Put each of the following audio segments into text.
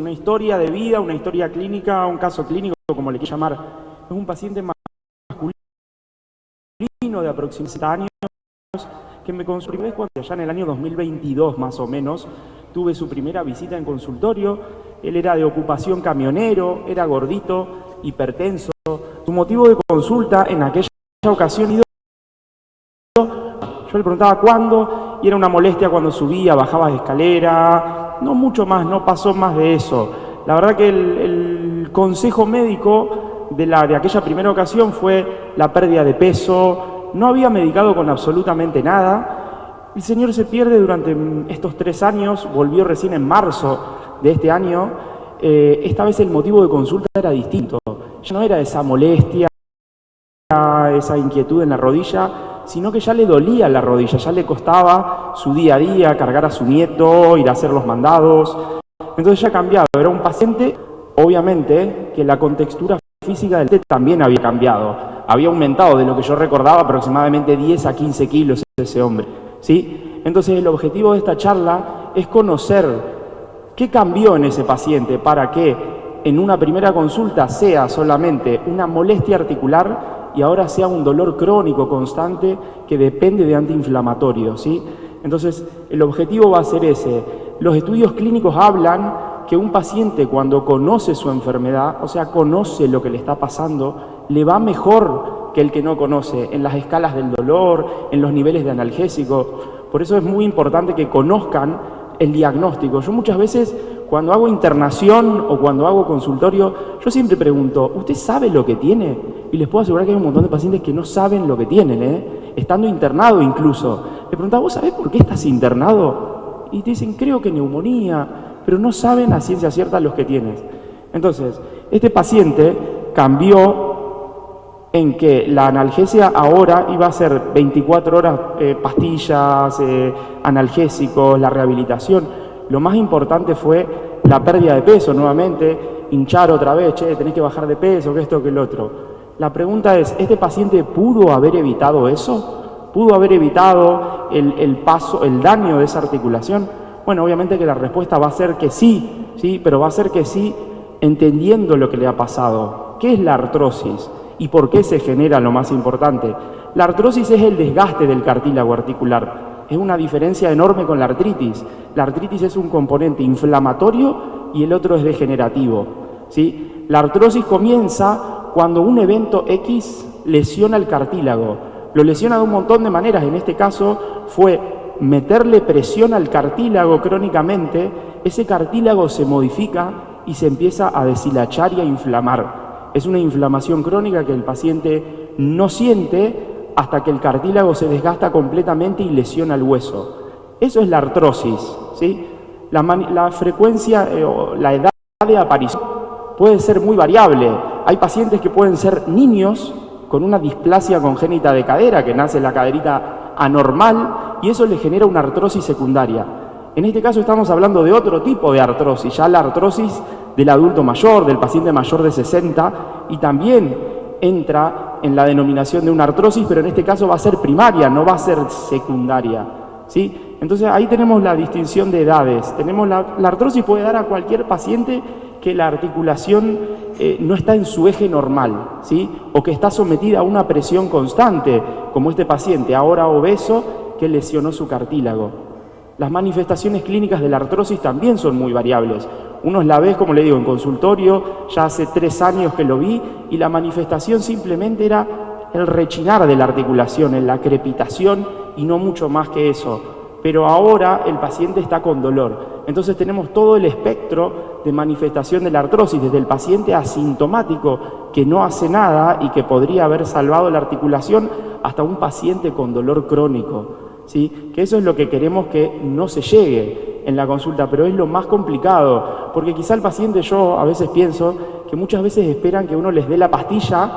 una historia de vida, una historia clínica, un caso clínico, como le quiero llamar. Es un paciente masculino de aproximadamente 60 años que me consultó cuando allá en el año 2022 más o menos tuve su primera visita en consultorio. Él era de ocupación camionero, era gordito, hipertenso. Su motivo de consulta en aquella ocasión, yo le preguntaba cuándo, y era una molestia cuando subía, bajaba de escalera, no mucho más, no pasó más de eso. La verdad que el consejo médico de aquella primera ocasión fue la pérdida de peso, no había medicado con absolutamente nada. El señor se pierde durante estos 3 años, volvió recién en marzo de este año. Esta vez el motivo de consulta era distinto, ya no era esa molestia, esa inquietud en la rodilla, sino que ya le dolía la rodilla, ya le costaba su día a día, cargar a su nieto, ir a hacer los mandados. Entonces ya ha cambiado, era un paciente, obviamente, que la contextura física del también había cambiado, había aumentado de lo que yo recordaba aproximadamente 10 a 15 kilos ese hombre, ¿sí? Entonces el objetivo de esta charla es conocer qué cambió en ese paciente para que en una primera consulta sea solamente una molestia articular y ahora sea un dolor crónico constante que depende de antiinflamatorios, ¿sí? Entonces, el objetivo va a ser ese. Los estudios clínicos hablan que un paciente cuando conoce su enfermedad, o sea, conoce lo que le está pasando, le va mejor que el que no conoce en las escalas del dolor, en los niveles de analgésico. Por eso es muy importante que conozcan el diagnóstico. Yo muchas veces, cuando hago internación o cuando hago consultorio, yo siempre pregunto, ¿usted sabe lo que tiene? Y les puedo asegurar que hay un montón de pacientes que no saben lo que tienen, estando internado incluso. Le preguntaba, ¿vos sabés por qué estás internado? Y te dicen, creo que neumonía, pero no saben a ciencia cierta los que tienes. Entonces, este paciente cambió en que la analgesia ahora iba a ser 24 horas pastillas, analgésicos, la rehabilitación. Lo más importante fue la pérdida de peso nuevamente, hinchar otra vez, tenés que bajar de peso, que esto, que el otro. La pregunta es, ¿este paciente pudo haber evitado eso? ¿Pudo haber evitado el daño de esa articulación? Bueno, obviamente que la respuesta va a ser que sí, ¿sí? Pero va a ser que sí entendiendo lo que le ha pasado. ¿Qué es la artrosis? ¿Y por qué se genera lo más importante? La artrosis es el desgaste del cartílago articular. Es una diferencia enorme con la artritis. La artritis es un componente inflamatorio y el otro es degenerativo, ¿sí? La artrosis comienza cuando un evento X lesiona el cartílago. Lo lesiona de un montón de maneras. En este caso fue meterle presión al cartílago crónicamente. Ese cartílago se modifica y se empieza a deshilachar y a inflamar. Es una inflamación crónica que el paciente no siente hasta que el cartílago se desgasta completamente y lesiona el hueso. Eso es la artrosis, ¿sí? La frecuencia o la edad de aparición puede ser muy variable. Hay pacientes que pueden ser niños con una displasia congénita de cadera, que nace la caderita anormal, y eso le genera una artrosis secundaria. En este caso estamos hablando de otro tipo de artrosis, ya la artrosis del adulto mayor, del paciente mayor de 60, y también entra en la denominación de una artrosis, pero en este caso va a ser primaria, no va a ser secundaria, ¿sí? Entonces ahí tenemos la distinción de edades. Tenemos la artrosis puede dar a cualquier paciente que la articulación no está en su eje normal, ¿sí? O que está sometida a una presión constante, como este paciente ahora obeso que lesionó su cartílago. Las manifestaciones clínicas de la artrosis también son muy variables. Uno la ve, como le digo, en consultorio, ya hace 3 años que lo vi, y la manifestación simplemente era el rechinar de la articulación, la crepitación, y no mucho más que eso. Pero ahora el paciente está con dolor. Entonces tenemos todo el espectro de manifestación de la artrosis, desde el paciente asintomático que no hace nada y que podría haber salvado la articulación, hasta un paciente con dolor crónico, ¿sí? Que eso es lo que queremos que no se llegue en la consulta, pero es lo más complicado, porque quizá el paciente, yo a veces pienso que muchas veces esperan que uno les dé la pastilla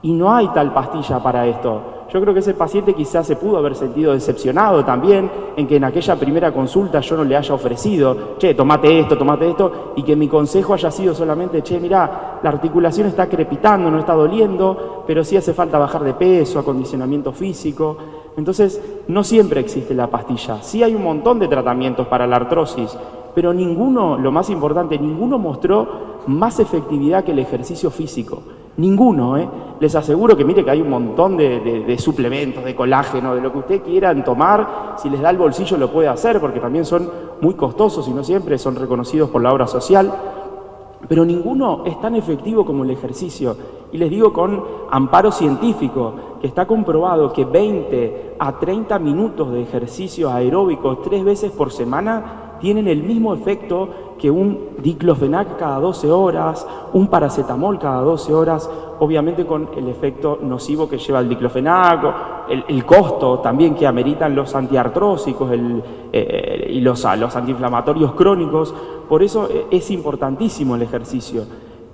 y no hay tal pastilla para esto. Yo creo que ese paciente quizás se pudo haber sentido decepcionado también en que en aquella primera consulta yo no le haya ofrecido, tomate esto, y que mi consejo haya sido solamente, mirá, la articulación está crepitando, no está doliendo, pero sí hace falta bajar de peso, acondicionamiento físico. Entonces, no siempre existe la pastilla. Sí hay un montón de tratamientos para la artrosis. pero ninguno, lo más importante, ninguno mostró más efectividad que el ejercicio físico. Ninguno, ¿eh? Les aseguro que mire que hay un montón de suplementos, de colágeno, de lo que ustedes quieran tomar, si les da el bolsillo lo puede hacer, porque también son muy costosos y no siempre son reconocidos por la obra social, pero ninguno es tan efectivo como el ejercicio. Y les digo con amparo científico, que está comprobado que 20 a 30 minutos de ejercicios aeróbicos 3 veces por semana tienen el mismo efecto que un diclofenac cada 12 horas, un paracetamol cada 12 horas, obviamente con el efecto nocivo que lleva el diclofenac, el costo también que ameritan los antiartrósicos y los antiinflamatorios crónicos. Por eso es importantísimo el ejercicio.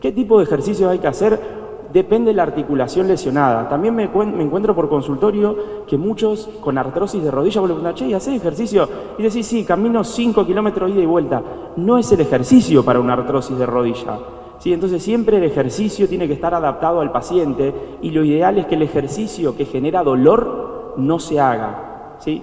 ¿Qué tipo de ejercicios hay que hacer? Depende de la articulación lesionada. También me encuentro por consultorio que muchos con artrosis de rodilla, vos le preguntan, che, ¿hacés ejercicio? Y decís, sí, camino 5 kilómetros ida y vuelta. No es el ejercicio para una artrosis de rodilla. ¿Sí? Entonces siempre el ejercicio tiene que estar adaptado al paciente y lo ideal es que el ejercicio que genera dolor no se haga. ¿Sí?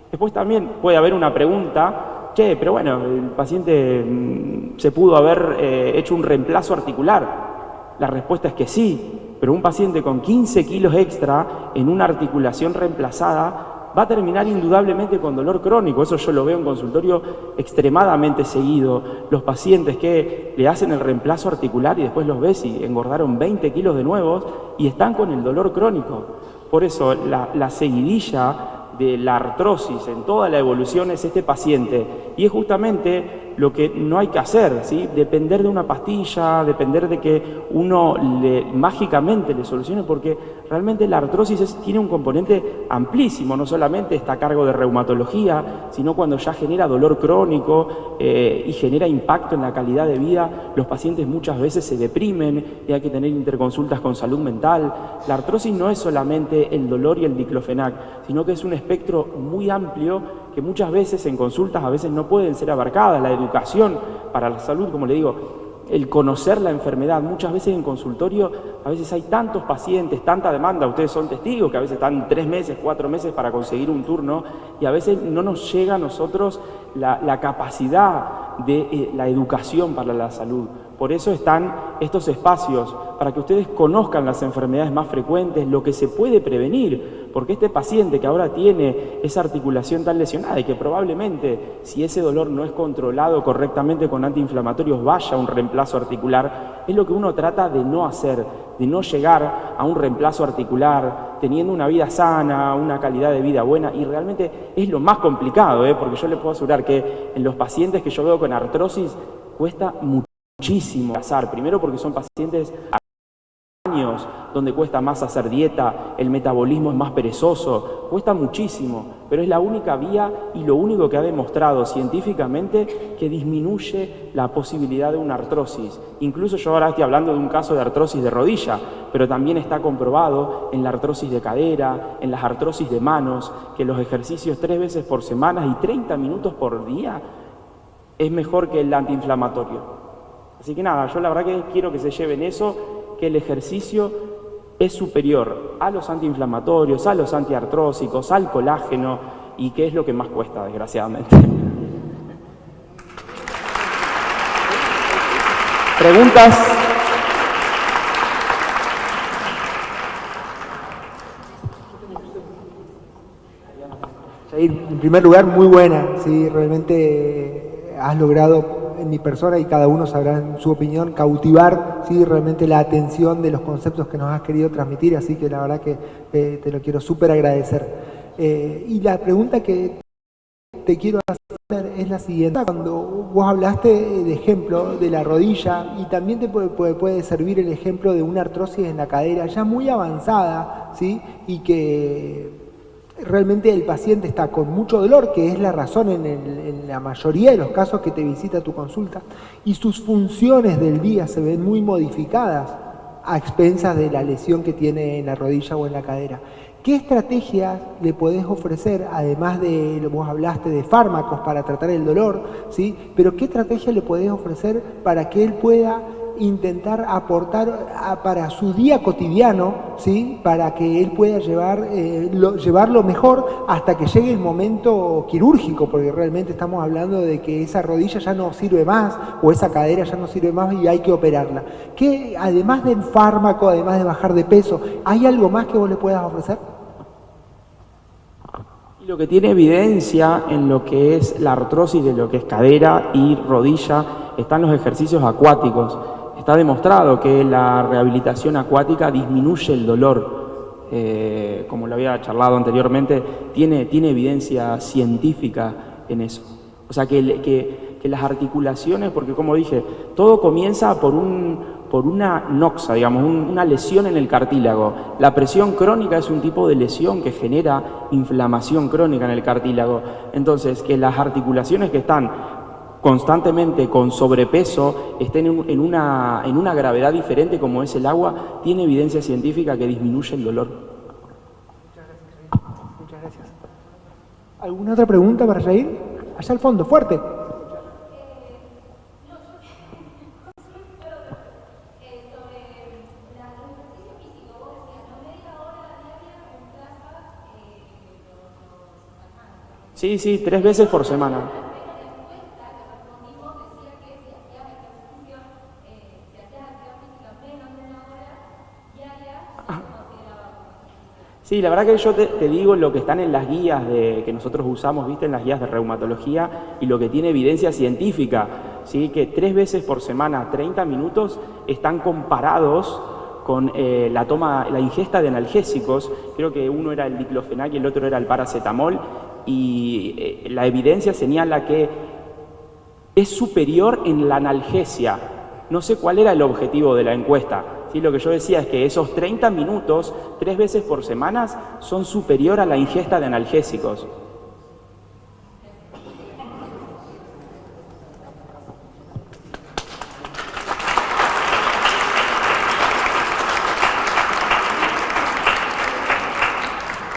Después también puede haber una pregunta, che, pero bueno, el paciente se pudo haber hecho un reemplazo articular. La respuesta es que sí, pero un paciente con 15 kilos extra en una articulación reemplazada va a terminar indudablemente con dolor crónico. Eso yo lo veo en consultorio extremadamente seguido. Los pacientes que le hacen el reemplazo articular y después los ves y engordaron 20 kilos de nuevos y están con el dolor crónico. Por eso la seguidilla de la artrosis en toda la evolución es este paciente y es justamente lo que no hay que hacer, ¿sí? Depender de una pastilla, depender de que uno mágicamente le solucione, porque realmente la artrosis tiene un componente amplísimo, no solamente está a cargo de reumatología, sino cuando ya genera dolor crónico y genera impacto en la calidad de vida, los pacientes muchas veces se deprimen y hay que tener interconsultas con salud mental. La artrosis no es solamente el dolor y el diclofenac, sino que es un espectro muy amplio que muchas veces en consultas a veces no pueden ser abarcadas. La educación para la salud, como le digo, el conocer la enfermedad, muchas veces en consultorio, a veces hay tantos pacientes, tanta demanda, ustedes son testigos que a veces están 3 meses, 4 meses para conseguir un turno y a veces no nos llega a nosotros la capacidad de la educación para la salud. Por eso están estos espacios, para que ustedes conozcan las enfermedades más frecuentes, lo que se puede prevenir, porque este paciente que ahora tiene esa articulación tan lesionada y que probablemente, si ese dolor no es controlado correctamente con antiinflamatorios, vaya a un reemplazo articular, es lo que uno trata de no hacer, de no llegar a un reemplazo articular, teniendo una vida sana, una calidad de vida buena, y realmente es lo más complicado, porque yo les puedo asegurar que en los pacientes que yo veo con artrosis cuesta muchísimo pasar, primero porque son pacientes años donde cuesta más hacer dieta, el metabolismo es más perezoso, cuesta muchísimo, pero es la única vía y lo único que ha demostrado científicamente que disminuye la posibilidad de una artrosis. Incluso yo ahora estoy hablando de un caso de artrosis de rodilla, pero también está comprobado en la artrosis de cadera, en las artrosis de manos, que los ejercicios 3 veces por semana y 30 minutos por día es mejor que el antiinflamatorio. Así que nada, yo la verdad que quiero que se lleven eso, que el ejercicio es superior a los antiinflamatorios, a los antiartrósicos, al colágeno y que es lo que más cuesta, desgraciadamente. ¿Preguntas? Jair, en primer lugar, muy buena, sí, realmente has logrado en mi persona y cada uno sabrá en su opinión cautivar, sí, realmente la atención de los conceptos que nos has querido transmitir, así que la verdad que te lo quiero súper agradecer. Y la pregunta que te quiero hacer es la siguiente. Cuando vos hablaste de ejemplo de la rodilla y también te puede servir el ejemplo de una artrosis en la cadera ya muy avanzada, ¿sí? Y que realmente el paciente está con mucho dolor, que es la razón en la mayoría de los casos que te visita tu consulta, y sus funciones del día se ven muy modificadas a expensas de la lesión que tiene en la rodilla o en la cadera. ¿Qué estrategias le podés ofrecer, además de, vos hablaste de fármacos para tratar el dolor, ¿sí? Pero qué estrategias le podés ofrecer para que él pueda intentar aportar para su día cotidiano, ¿sí? Para que él pueda llevarlo mejor hasta que llegue el momento quirúrgico, porque realmente estamos hablando de que esa rodilla ya no sirve más o esa cadera ya no sirve más y hay que operarla. ¿Qué, además del fármaco, además de bajar de peso, hay algo más que vos le puedas ofrecer? Lo que tiene evidencia en lo que es la artrosis de lo que es cadera y rodilla están los ejercicios acuáticos. Está demostrado que la rehabilitación acuática disminuye el dolor. Como lo había charlado anteriormente, tiene evidencia científica en eso. O sea que las articulaciones, porque como dije, todo comienza por una noxa, digamos, una lesión en el cartílago. La presión crónica es un tipo de lesión que genera inflamación crónica en el cartílago. Entonces, que las articulaciones que están constantemente con sobrepeso estén en una gravedad diferente como es el agua, tiene evidencia científica que disminuye el dolor. Muchas gracias. ¿Alguna otra pregunta para Jair? Allá al fondo, fuerte. Sí, 3 veces por semana. Sí, la verdad que yo te digo lo que están en las guías que nosotros usamos, ¿viste? En las guías de reumatología y lo que tiene evidencia científica, ¿sí? Que 3 veces por semana, 30 minutos, están comparados con la ingesta de analgésicos. Creo que uno era el diclofenac y el otro era el paracetamol, y la evidencia señala que es superior en la analgesia. No sé cuál era el objetivo de la encuesta. ¿Sí? Lo que yo decía es que esos 30 minutos, 3 veces por semana, son superior a la ingesta de analgésicos.